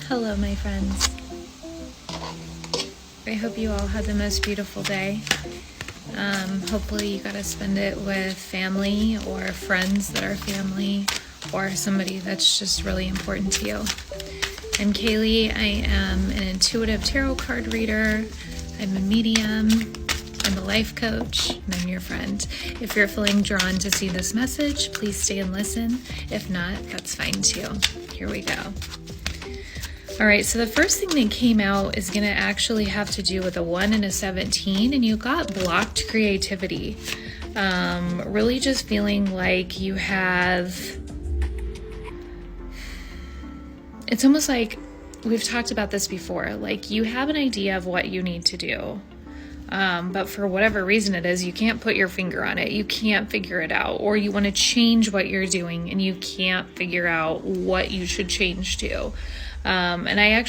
Hello, my friends. I hope you all had the most beautiful day. Hopefully you got to spend it with family or friends that are family or somebody that's just really important to you. I'm Kaylee. I am an intuitive tarot card reader. I'm a medium. I'm a life coach, and I'm your friend. If you're feeling drawn to see this message, please stay and listen. If not, that's fine too. Here we go. All right, so the first thing that came out is going to actually have to do with a 1 and a 17, and you got blocked creativity. Really just feeling like you have, it's almost like we've talked about this before, like you have an idea of what you need to do. But for whatever reason it is, you can't put your finger on it. You can't figure it out. Or you want to change what you're doing and you can't figure out what you should change to. And I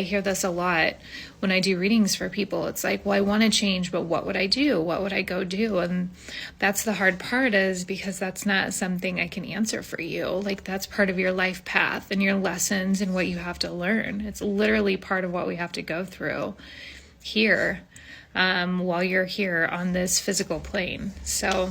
hear this a lot when I do readings for people. It's like, well, I want to change, but what would I do? What would I go do? And that's the hard part, is because that's not something I can answer for you. Like, that's part of your life path and your lessons and what you have to learn. It's literally part of what we have to go through here. While you're here on this physical plane. So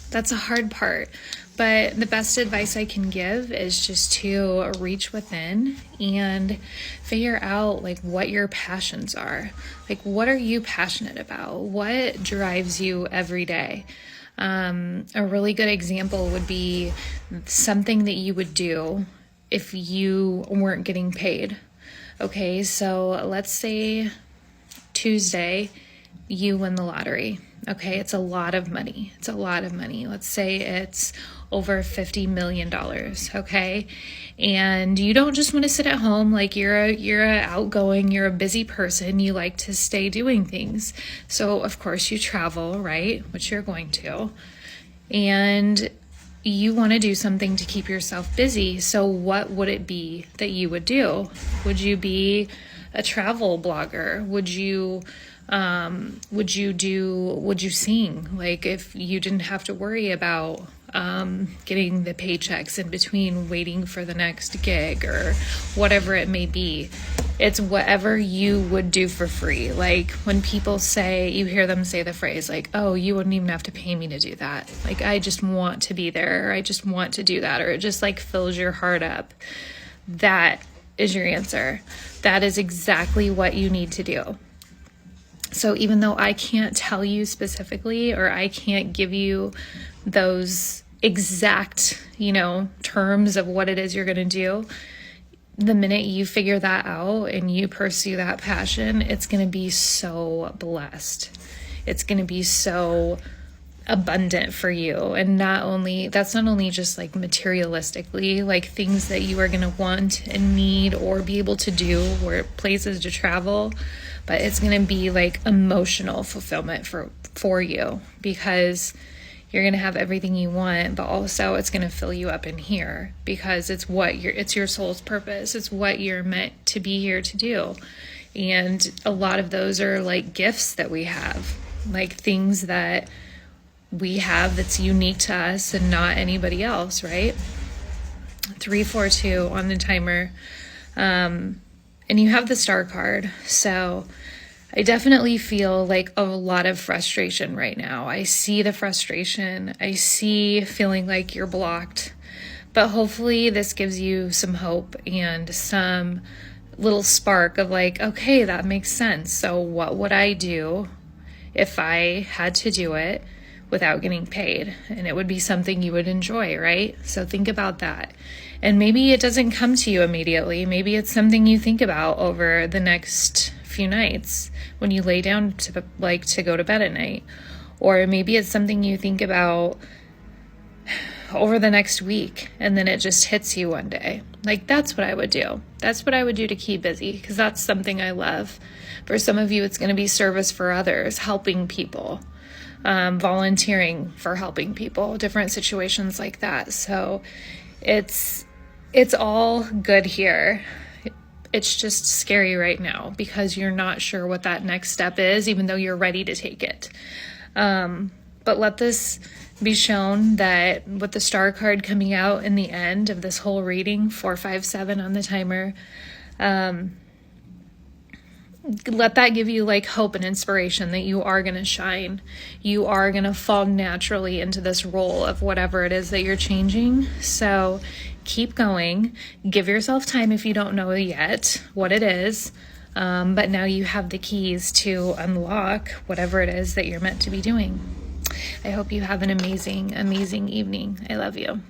that's a hard part. But the best advice I can give is just to reach within and figure out like what your passions are. Like, what are you passionate about? What drives you every day? A really good example would be something that you would do if you weren't getting paid. Okay, so let's say Tuesday, you win the lottery. Okay, it's a lot of money. It's a lot of money. Let's say it's over $50 million. Okay, and you don't just want to sit at home. Like, you're a busy person. You like to stay doing things. So of course you travel, right? Which you're going to, and you want to do something to keep yourself busy. So what would it be that you would do? Would you be a travel blogger? Would you sing? Like, if you didn't have to worry about getting the paychecks in between waiting for the next gig or whatever it may be. It's whatever you would do for free. Like, when people say, you hear them say the phrase like, oh, you wouldn't even have to pay me to do that. Like, I just want to be there, or I just want to do that, or it just like fills your heart up. That is your answer. That is exactly what you need to do. So even though I can't tell you specifically, or I can't give you those exact, terms of what it is you're going to do, the minute you figure that out and you pursue that passion, it's going to be so blessed. It's going to be so abundant for you. And that's not only just like materialistically, like things that you are going to want and need or be able to do, or places to travel, but it's going to be like emotional fulfillment for you, because you're going to have everything you want, but also it's going to fill you up in here, because it's your soul's purpose. It's what you're meant to be here to do. And a lot of those are like gifts that we have, like things that we have that's unique to us and not anybody else, right? 342 on the timer. And you have the Star card. So I definitely feel like a lot of frustration right now. I see the frustration. I see feeling like you're blocked. But hopefully this gives you some hope and some little spark of like, okay, that makes sense. So what would I do if I had to do it without getting paid? And it would be something you would enjoy, right? So think about that. And maybe it doesn't come to you immediately. Maybe it's something you think about over the next few nights when you lay down to go to bed at night. Or maybe it's something you think about over the next week, and then it just hits you one day. Like, that's what I would do. That's what I would do to keep busy, because that's something I love. For some of you, it's going to be service for others, helping people. Volunteering for helping people, different situations like that. So it's all good here. It's just scary right now because you're not sure what that next step is, even though you're ready to take it. But let this be shown that with the star card coming out in the end of this whole reading, 457 on the timer, let that give you like hope and inspiration that you are going to shine. You are going to fall naturally into this role of whatever it is that you're changing. So keep going. Give yourself time if you don't know yet what it is. But now you have the keys to unlock whatever it is that you're meant to be doing. I hope you have an amazing, amazing evening. I love you.